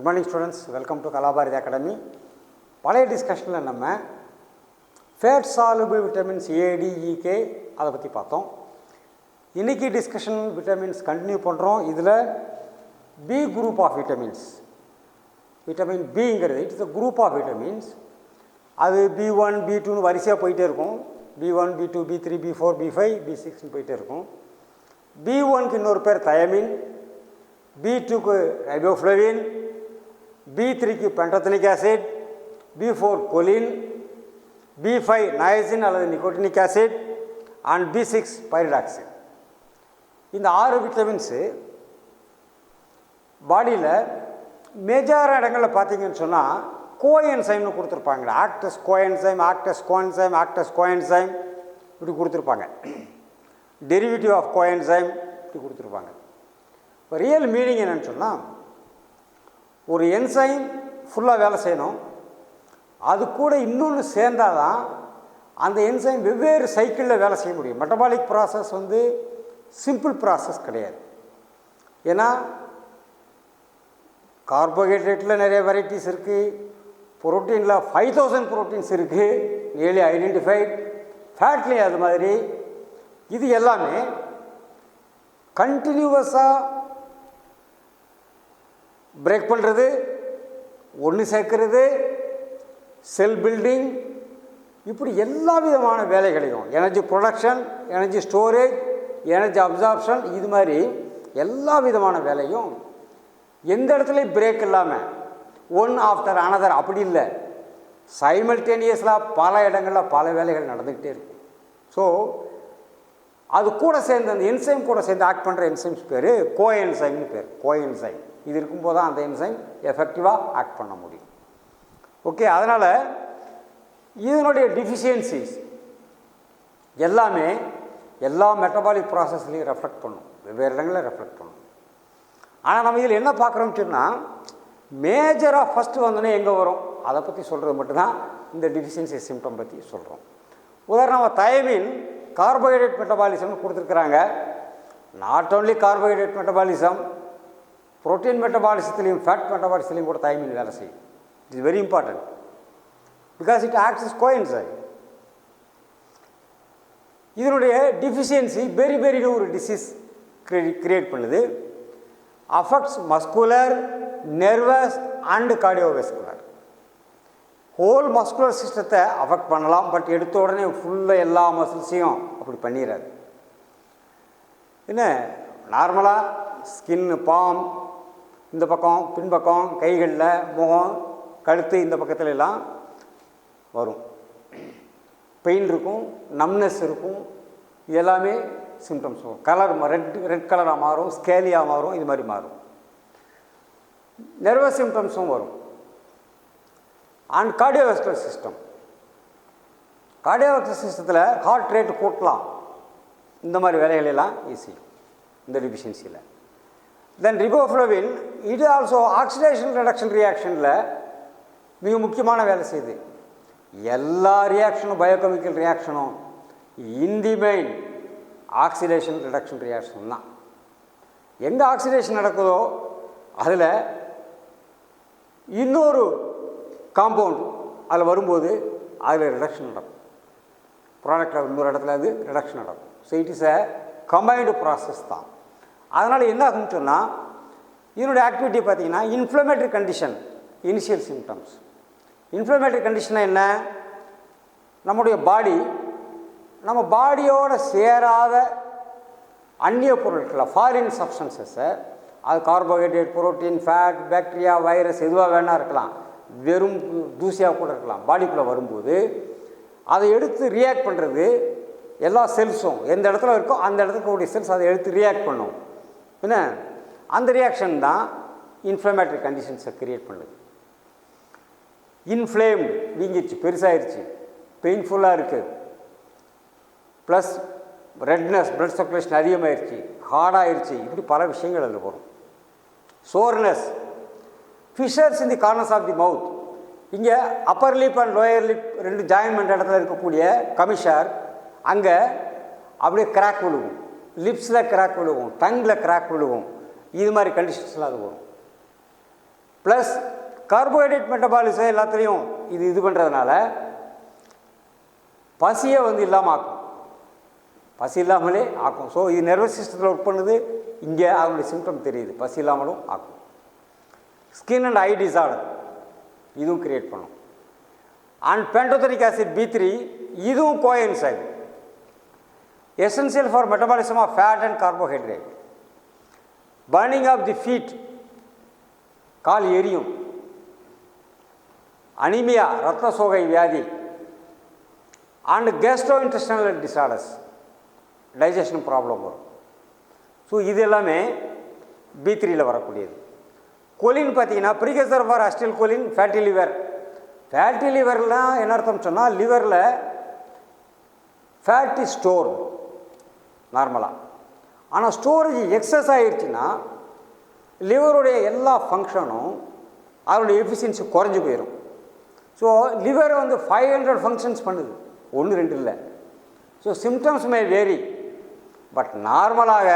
Good morning students, welcome to Kalabharathi academy. பழைய டிஸ்கஷனில் நம்ம fat soluble vitamins ADEK அதை பற்றி பார்த்தோம். இன்றைக்கி டிஸ்கஷன் விட்டமின்ஸ் கண்டினியூ பண்ணுறோம். இதில் B group of vitamins, vitamin பிங்கிறது it's a group of vitamins. அது B1 B2ன்னு வரிசையாக போயிட்டே இருக்கும். B1 B2 B3 B4 B5 B6ன்னு போயிட்டே இருக்கும். B1க்கு இன்னொரு பேர் தயமின், B2க்கு ரைபோஃப்ளவின், B3க்கு pantothenic acid, B4 choline, B5 niacin அல்லது nicotinic acid and B6 pyridoxine. இந்த 6 விட்டமின்ஸு பாடியில் மேஜரான இடங்களில் பார்த்தீங்கன்னு சொன்னால் கோஎன்சைம்னு கொடுத்துருப்பாங்க. Acts coenzyme, acts coenzyme, acts coenzyme இப்படி கொடுத்துருப்பாங்க. டெரிவேட்டிவ் ஆஃப் கோஎன்சைம் இப்படி கொடுத்துருப்பாங்க. இப்போ ரியல் மீனிங் என்னென்னு சொன்னால், ஒரு என்சைம் ஃபுல்லாக வேலை செய்யணும், அது கூட இன்னொன்று சேர்ந்தால் தான் அந்த என்சைம் வெவ்வேறு சைக்கிளில் வேலை செய்ய முடியும். மெட்டபாலிக் ப்ராசஸ் வந்து சிம்பிள் ப்ராசஸ் கிடையாது. ஏன்னா கார்போஹைட்ரேட்டில் நிறைய வெரைட்டிஸ் இருக்குது, புரோட்டீனில் 5000 புரோட்டீன்ஸ் இருக்குது, நியர்லி ஐடென்டிஃபைட். ஃபேட்லேயும் அது மாதிரி. இது எல்லாமே கண்டினியூவஸாக பிரேக் பண்ணுறது, ஒன்று சேர்க்கறது, செல் பில்டிங், இப்படி எல்லா விதமான வேலைகளையும், energy production, energy storage, energy absorption, இது மாதிரி எல்லா விதமான வேலையும் எந்த இடத்துலையும் பிரேக் இல்லாமல் ஒன் ஆஃப்டர் அனதர் அப்படி இல்லை, சைமல்டேனியஸாக பல இடங்களில் பல வேலைகள் நடந்துக்கிட்டே இருக்கும். ஸோ அது கூட சேர்ந்து அந்த என்சைம் கூட சேர்ந்து ஆக்ட் பண்ணுற என்சைம்ஸ் பேர் கோஎன்சைம்னு பேர். கோஎன்சைம் இது இருக்கும்போது தான் அந்த என்சைம் எஃபெக்டிவாக ஆக்ட் பண்ண முடியும். ஓகே, அதனால் இதனுடைய டிஃபிஷியன்சிஸ் எல்லாமே எல்லா மெட்டபாலிக் ப்ராசஸ்லையும் ரெஃப்ளெக்ட் பண்ணும், வெவ்வேறு இடங்களில் ரெஃப்ளெக்ட் பண்ணும். ஆனால் நம்ம இதில் என்ன பார்க்குறோம்னு சொன்னால், மேஜராக ஃபஸ்ட்டு வந்தோடனே எங்கே வரும் அதை பற்றி சொல்கிறது மட்டும்தான் இந்த டிஃபிஷியன்சி சிம்டம் பற்றி சொல்கிறோம். உதாரணமாக தயமின் கார்போஹைட்ரேட் மெட்டபாலிசம்னு கொடுத்துருக்குறாங்க. Not only carbohydrate metabolism, protein மெட்டபாலிசத்துலேயும் ஃபேட் மெட்டபாலிசத்துலேயும் கூட தயமின் வேலை செய்யும். It is very important because it acts as coenzyme. இதனுடைய டிஃபிஷியன்சி பெரின்னு ஒரு டிசீஸ் கிரியேட் பண்ணுது. Affects muscular, nervous and cardiovascular. Whole muscular சிஸ்டத்தை அஃபெக்ட் பண்ணலாம், பட் எடுத்த உடனே ஃபுல்லாக எல்லா மசில்ஸையும் அப்படி பண்ணிடாது. என்ன நார்மலாக ஸ்கின்னு, பாம் இந்த பக்கம், பின்பக்கம், கைகளில், முகம், கழுத்து இந்த பக்கத்துல எல்லாம் வரும். பெயின் இருக்கும், நம்னஸ் இருக்கும், இது எல்லாமே சிம்டம்ஸ் வரும். கலர் ரெட் கலராக மாறும், ஸ்கேலியாக மாறும், இது மாதிரி மாறும். நர்வஸ் சிம்டம்ஸும் வரும். அண்ட் கார்டியோவாஸ்குலர் சிஸ்டம், கார்டியோவாஸ்குலர் சிஸ்டத்தில் ஹார்ட் ரேட் கூட்டலாம், இந்த மாதிரி வேலைகளெல்லாம் ஈஸி இந்த டிஃபிஷியன்சியில். தென் ரிபோஃப்ளவின் இது ஆல்சோ ஆக்சிடேஷன் ரிடக்ஷன் ரியாக்ஷனில் மிக முக்கியமான வேலை செய்யுது. எல்லா ரியாக்ஷனும் பயோகெமிக்கல் ரியாக்ஷனும் in the main oxidation reduction reaction தான். எங்கே ஆக்சிடேஷன் நடக்குதோ அதில் இன்னொரு காம்பவுண்ட் அதில் வரும்போது அதில் ரிடக்ஷன் நடக்கும். ப்ராடக்டில் இன்னொரு இடத்துல அது ரிடக்ஷன் நடக்கும். So it is a combined process தான். அதனால் என்ன ஆகுன்னு சொன்னால், இதனுடைய ஆக்டிவிட்டி பார்த்திங்கன்னா inflammatory condition, initial symptoms. Inflammatory கண்டிஷனாக என்ன, நம்முடைய பாடி நம்ம பாடியோடு சேராத அந்நிய பொருட்களை, ஃபாரின் சப்ஸ்டன்சஸை, அது carbohydrate, protein, fat, bacteria, virus எதுவாக வேணா இருக்கலாம், வெறும் தூசியாக கூட இருக்கலாம், பாடிக்குள்ளே வரும்போது அதை எடுத்து ரியாக்ட் பண்ணுறது எல்லா செல்ஸும் எந்த இடத்துல இருக்கோ அந்த இடத்துல கூடிய செல்ஸ் அதை எடுத்து ரியாக்ட் பண்ணும். என்ன அந்த ரியாக்ஷன் தான் இன்ஃப்ளமேட்டரி கண்டிஷன்ஸை க்ரியேட் பண்ணுது. இன்ஃப்ளேம்டு, வீங்கிடுச்சு, பெருசாகிடுச்சு, பெயின்ஃபுல்லாக இருக்குது, ப்ளஸ் ரெட்னஸ், பிளட் சர்க்குலேஷன் அதிகமாகிடுச்சு, ஹார்டாகிடுச்சு, இப்படி பல விஷயங்கள் அதில் வரும். Soreness, fissures in the corners of the mouth, இங்கே upper lip and lower lip ரெண்டு ஜாயின் பண்ணுற இடத்துல இருக்கக்கூடிய கமிஷர் அங்கே அப்படியே கிராக் விழுகும், லிப்ஸில் கிராக் விழுகும், டங்கில் கிராக் விழுகும், இது மாதிரி கண்டிஷன்ஸ்லாம் அது வரும். ப்ளஸ் கார்போஹைட்ரேட் மெட்டபாலிசம் எல்லாத்துலேயும் இது பண்ணுறதுனால பசியை இல்லாமல் ஆக்கும், பசி இல்லாமலே ஆக்கும். ஸோ இது நர்வஸ் சிஸ்டத்தில் ஒர்க் பண்ணுது, இங்கே அதனுடைய சிம்டம் தெரியுது, பசி இல்லாமலும் ஆக்கும். ஸ்கின் அண்ட் ஐ டிசார்டர் இதுவும் கிரியேட் பண்ணும். அண்ட் பென்டோதெனிக் ஆசிட் B3 இதுவும் coenzyme, essential for metabolism of fat and carbohydrate. Burning of the feet, கால் எரியும். அனிமியா இரத்த சோகை வியாதி. And gastro intestinal disorders, digestion problem வரும். ஸோ இது எல்லாமே B3யில் வரக்கூடியது. கொலின் பார்த்தீங்கன்னா precursor for acetyl choline fatty liver. Fatty லிவர்லாம் என்ன அர்த்தம் சொன்னால், லிவரில் ஃபேட்டி ஸ்டோர் நார்மலாக, ஆனால் ஸ்டோரேஜ் எக்ஸஸ் ஆகிடுச்சுன்னா லிவருடைய எல்லா ஃபங்க்ஷனும் அதனுடைய எஃபிஷியன்சி குறைஞ்சி போயிடும். ஸோ லிவர் 500 ஃபங்க்ஷன்ஸ் பண்ணுது, 1-2 இல்லை. So symptoms may vary, but நார்மலாக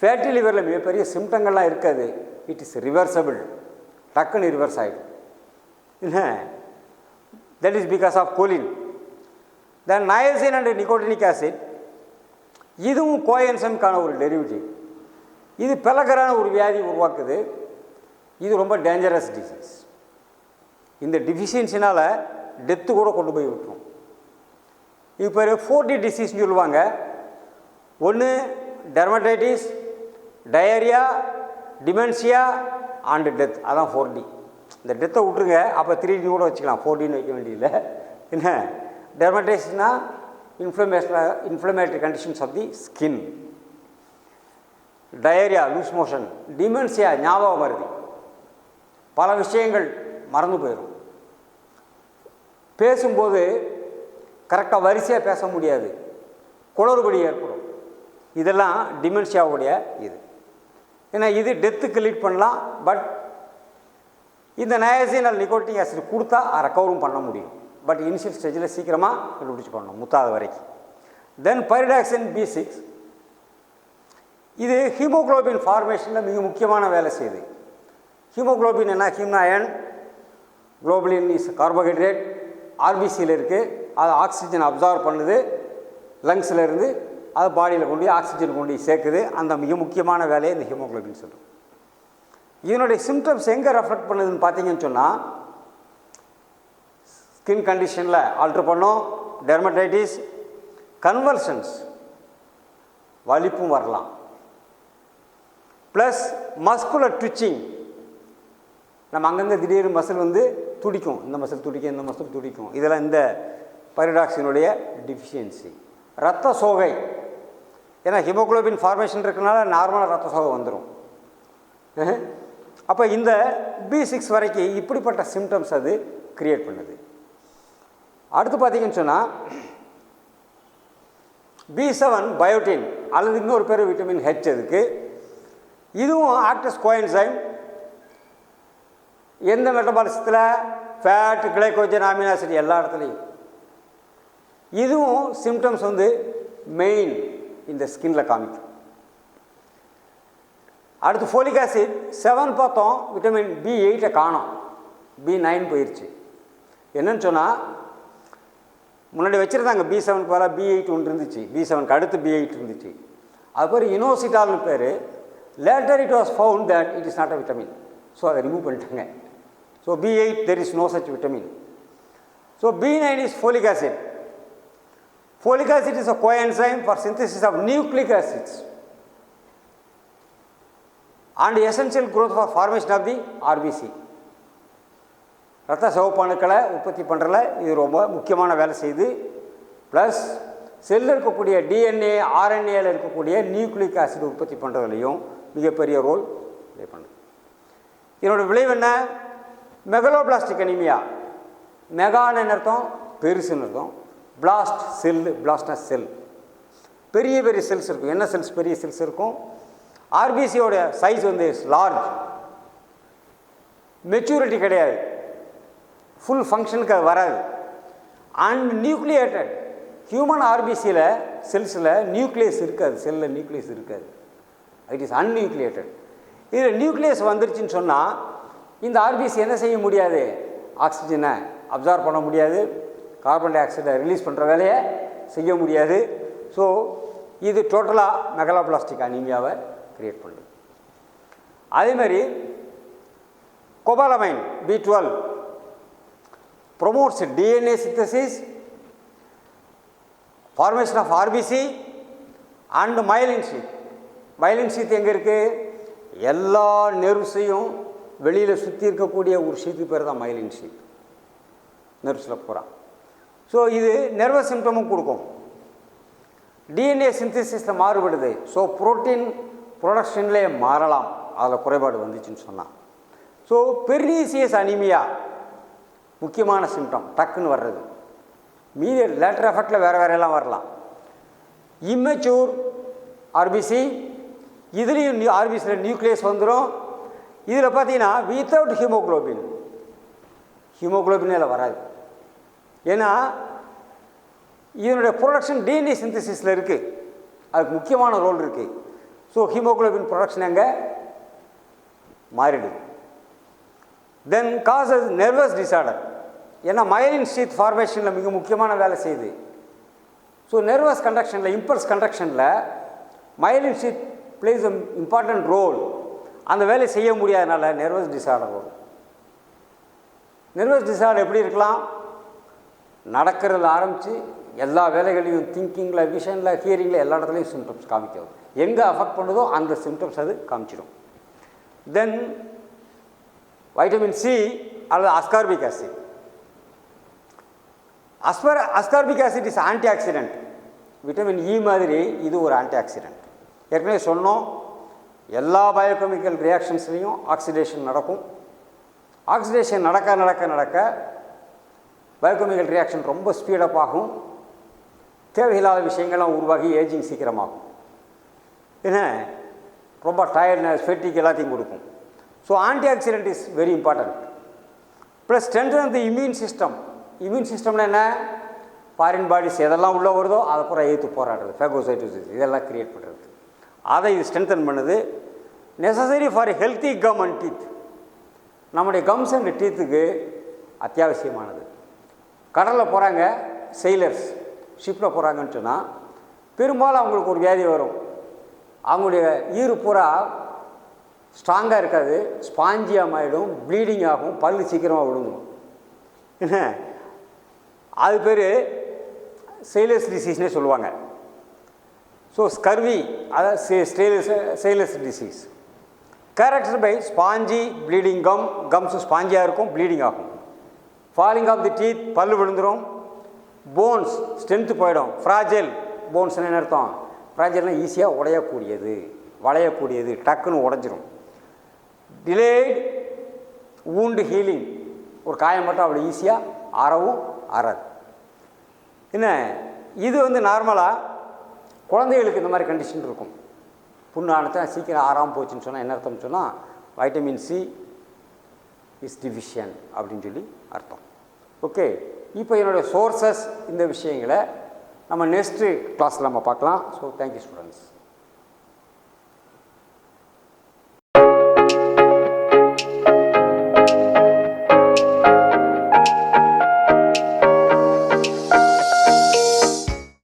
ஃபேட்டி லிவரில் மிகப்பெரிய சிம்டங்கள்லாம் இருக்காது. இட் இஸ் ரிவர்சபிள், டக்குன்னு ரிவர்ஸ் ஆகிடும். இல்லை, that is because of choline. Then niacin and nicotinic acid இதுவும் கோஎன்சைம்கான ஒரு டெரிவேட்டிவ். இது பெலகரான ஒரு வியாதி உருவாக்குது. இது ரொம்ப டேஞ்சரஸ் டிசீஸ். இந்த டிஃபிஷியன்சினால் டெத்து கூட கொண்டு போய் விட்டுரும். இப்போ 4D டிசீஸ்னு சொல்லுவாங்க. ஒன்று dermatitis, diarrhoea, dementia and death. அதான் 4D. இந்த டெத்தை விட்டுருங்க, அப்போ 3D கூட வச்சுக்கலாம், 4Dன்னு வைக்க வேண்டியதில்லை. என்ன டெர்மடைட்டிஸ்னால் inflammatory conditions of the skin. Diarrhoea loose motion. Dementia ஞாபகம் வருது, பல விஷயங்கள் மறந்து போயிடும். பேசும்போது கரெக்டாக வரிசையாக பேச முடியாது, குளறுபடி ஏற்படும். இதெல்லாம் டிமென்ஷியாவுடைய இது. ஏன்னா இது டெத்துக்கு லீட் பண்ணலாம். பட் இந்த நயசின் அல்லது நிகோட்டினிக் ஆசிட் கொடுத்தா ரெக்கவரும் பண்ண முடியும். பட் இனிஷியல் ஸ்டேஜில் சீக்கிரமாக கண்டுபிடிச்சி பண்ணணும், முத்தாத வரைக்கும். தென் பைரிடாக்சின் B6 இது ஹீமோக்ளோபின் ஃபார்மேஷனில் மிக முக்கியமான வேலை செய்யுது. ஹீமோக்ளோபின் என்ன, ஹீம்னாயன், குளோபுலின் இஸ் கார்போஹைட்ரேட், ஆர்பிசியில் இருக்குது. அது ஆக்சிஜன் அப்சார்வ் பண்ணுது லங்ஸில் இருந்து, அது பாடியில் கொண்டு ஆக்சிஜன் கொண்டு சேர்க்குது. அந்த மிக முக்கியமான வேலையை இந்த ஹீமோக்ளோபின் சொல்லும். இதனுடைய சிம்டம்ஸ் எங்கே ரெஃப்ளெக்ட் பண்ணுதுன்னு பார்த்தீங்கன்னு சொன்னால், ஸ்கின் கண்டிஷனில் ஆல்ட்ரு பண்ணும், டெர்மடைட்டிஸ், கன்வல்சன்ஸ், வலிப்பும் வரலாம், ப்ளஸ் மஸ்குலர் ட்விச்சிங். நம்ம அங்கங்கே திடீர்னு மசில் துடிக்கும், இந்த மசில் துடிக்கும், இந்த மசில் துடிக்கும். இதெல்லாம் இந்த பைரிடாக்சினுடைய டிஃபிஷியன்சி. இரத்த சோகை, ஏன்னா ஹீமோக்ளோபின் ஃபார்மேஷன் இருக்கிறனால நார்மலாக இரத்த சோகை வந்துடும். அப்போ இந்த B6 வரைக்கும் இப்படிப்பட்ட சிம்டம்ஸ் அது கிரியேட் பண்ணுது. அடுத்து பார்த்தீங்கன்னு சொன்னால் B7 பயோட்டின் அல்லது இன்னொரு பேர் விட்டமின் H. அதுக்கு இதுவும் ஆக்டஸ் கோஎன்சைம். எந்த மெட்டபாலிசத்தில், ஃபேட், கிளைக்கோஜன், அமினோ ஆசிட் எல்லா இடத்துலையும். இதுவும் சிம்டம்ஸ் மெயின் இந்த ஸ்கின்ல காமிக்கும். அடுத்து ஃபோலிக் ஆசிட் 7 பார்த்தோம், விட்டமின் B8 காணோம், B9 போயிடுச்சு. என்னன்னு சொன்னால், முன்னாடி வச்சுருந்தாங்க B7 பதிலாக B8 ஒன்று இருந்துச்சு, B7க்கு அடுத்து B8 இருந்துச்சு. அது பேர் இனோசிட்டால்னு பேர். Later it was found that it is not a vitamin. So அதை ரிமூவ் பண்ணிட்டாங்க. So B8 there is no such vitamin. So B9 is folic acid. Folic acid is a coenzyme for synthesis of nucleic acids and essential growth for formation of the RBC. இரத்த சிவப்பணுக்களை உற்பத்தி பண்ணுறல இது ரொம்ப முக்கியமான வேலை செய்யுது. Plus செல்லில் இருக்கக்கூடிய DNA, RNAவில் இருக்கக்கூடிய நியூக்ளிக் ஆசிட் உற்பத்தி பண்ணுறதுலையும் மிகப்பெரிய ரோல் ப்ளே பண்ணுது. இதனோட விளைவு என்ன? மெகலோபிளாஸ்டிக் அனிமியா. மெகான்னு அர்த்தம் பெருசுன்னு அர்த்தம். பிளாஸ்ட் செல், பிளாஸ்ட்னா செல், பெரிய பெரிய செல்ஸ் இருக்கும். என்ன செல்ஸ்? பெரிய செல்ஸ் இருக்கும். ஆர்பிசியோட சைஸ் லார்ஜ், மெச்சூரிட்டி கிடையாது, ஃபுல் ஃபங்க்ஷனுக்கு அது வராது. And nucleated. ஹியூமன் ஆர்பிசியில் செல்ஸில் நியூக்ளியஸ் இருக்காது, செல்லில் நியூக்ளியஸ் இருக்காது. It is anucleated. இதில் நியூக்ளியஸ் வந்துருச்சுன்னு சொன்னால் இந்த ஆர்பிசி என்ன செய்ய முடியாது? ஆக்சிஜனை அப்சார்ப் பண்ண முடியாது, கார்பன் டை ஆக்சைடை ரிலீஸ் பண்ணுற வேலையை செய்ய முடியாது. ஸோ இது டோட்டலாக மெகலோபிளாஸ்டிக் அனீமியாவை கிரியேட் பண்ணுது. அதேமாதிரி கோபாலமைன் B12 promotes DNA synthesis, formation of RBC and myelin sheath. myelin sheath எங்கே இருக்குது? எல்லா நெர்வ்ஸையும் வெளியில் சுற்றி இருக்கக்கூடிய ஒரு ஷீத்து பேர் தான் myelin sheath, நெர்வ்ஸில் பூரா. ஸோ இது நர்வஸ் சிம்டமும் கொடுக்கும். டிஎன்ஏ சிந்தசிஸில் மாறுபடுது. ஸோ புரோட்டீன் ப்ரொடக்ஷன்லேயே மாறலாம் அதில் குறைபாடு வந்துச்சுன்னு சொன்னால். ஸோ பெர்னீசியஸ் அனிமியா முக்கியமான சிம்டம் டக்குன்னு வர்றது. மீதி லேட்டர் எஃபெக்டில் வேறு எல்லாம் வரலாம். இம்மெச்சூர் ஆர்பிசி, இதுலேயும் ஆர்பிசியில் நியூக்ளியஸ் வந்துடும். இதில் பார்த்தீங்கன்னா வித்தவுட் ஹீமோக்ளோபின், ஹீமோக்ளோபினில் வராது. ஏன்னா இதனுடைய ப்ரொடக்ஷன் டிஎன்ஏ சிந்தசிஸில் இருக்குது, அதுக்கு முக்கியமான ரோல் இருக்குது. ஸோ ஹீமோக்ளோபின் ப்ரொடக்ஷன் அங்கே மாறிடுது. Then causes nervous disorder. ஏன்னா மயலின் ஷீத் ஃபார்மேஷனில் மிக முக்கியமான வேலை செய்யுது. ஸோ நர்வஸ் கண்டக்ஷனில், இம்பல்ஸ் கண்டக்ஷனில் myelin sheath plays a important role. அந்த வேலையை செய்ய முடியாதனால நர்வஸ் டிஸார்டர் வரும். நர்வஸ் டிஸார்டர் எப்படி இருக்கலாம்? நடக்கிறதுல ஆரம்பித்து எல்லா வேலைகளையும், திங்கிங்கில், விஷனில், ஹியரிங்கில், எல்லா இடத்துலையும் சிம்டம்ஸ் காமிக்கிறது. எங்கே அஃபெக்ட் பண்ணுதோ அந்த சிம்டம்ஸ் அது காமிச்சிடும். தென் வைட்டமின் சி அல்லது ascorbic acid. Ascorbic acid is anti accident. Vitamin E மாதிரி இது ஒரு ஆன்டி ஆக்சிடென்ட். ஏற்கனவே சொன்னோம், எல்லா பயோகெமிக்கல் ரியாக்ஷன்ஸ்லேயும் ஆக்சிடேஷன் நடக்கும். ஆக்சிடேஷன் நடக்க நடக்க நடக்க பயோகெமிக்கல் ரியாக்ஷன் ரொம்ப ஸ்பீடப் ஆகும். தேவையில்லாத விஷயங்கள்லாம் உருவாகி ஏஜிங் சீக்கிரமாகும். ஏன்னா ரொம்ப டயர்ட்னஸ், ஃபெட்டிக் எல்லாத்தையும் கொடுக்கும். So anti oxidant is very important. Plus strengthen the immune system. Immune சிஸ்டம்னா என்ன? ஃபாரின் பாடிஸ் எதெல்லாம் உள்ளே வருதோ அதை பூரா எதிர்த்து போராடுறது, ஃபேகோசைட்டோசிஸ் இதெல்லாம் கிரியேட் பண்ணுறது, அதை இது ஸ்ட்ரென்தன் பண்ணுது. Necessary for healthy come and teeth. நம்முடைய கம்ஸ் அண்ட் டீத்துக்கு அத்தியாவசியமானது. கடலில் போகிறாங்க செயிலர்ஸ், ஷிப்பில் போகிறாங்கன்னு சொன்னால் பெரும்பாலும் அவங்களுக்கு ஒரு வியாதி வரும். அவங்களுடைய ஈறு பூரா ஸ்ட்ராங்காக இருக்காது, ஸ்பாஞ்சியாக ஆகிடும், ப்ளீடிங் ஆகும், பல்லு சீக்கிரமாக விழுங்கும். என்ன அது பேர் செயிலர்ஸ் டிசீஸ்னே சொல்லுவாங்க. ஸோ ஸ்கர்வி அதாவது sailors disease character by spongy bleeding gums ஸ்பாஞ்சியாக இருக்கும், ப்ளீடிங் ஆகும். ஃபாலிங் ஆஃப் தி டீத், பல்லு விழுந்துடும். போன்ஸ் ஸ்ட்ரென்த்து போயிடும். ஃப்ராஜைல் போன்ஸ்னு என்ன அர்த்தம்? ஃப்ராஜைல்னால் ஈஸியாக உடையக்கூடியது, வளையக்கூடியது, டக்குன்னு உடஞ்சிரும். Delayed wound healing. ஒரு காயம் மட்டும் அவ்வளோ ஈஸியாக ஆறவும் ஆறாது. என்ன இது நார்மலாக குழந்தைகளுக்கு இந்த மாதிரி கண்டிஷன் இருக்கும். புண்ணு ஆனத்தை சீக்கிரம் ஆறாமல் போச்சுன்னு சொன்னால் என்ன அர்த்தம்னு சொன்னால் வைட்டமின் சி இஸ் டிஃபிஷியன்ட் அப்படின்னு சொல்லி அர்த்தம். ஓகே, இப்போ என்னுடைய சோர்சஸ் இந்த விஷயங்களை நம்ம நெக்ஸ்ட்டு கிளாஸில் நம்ம பார்க்கலாம். So thank you students.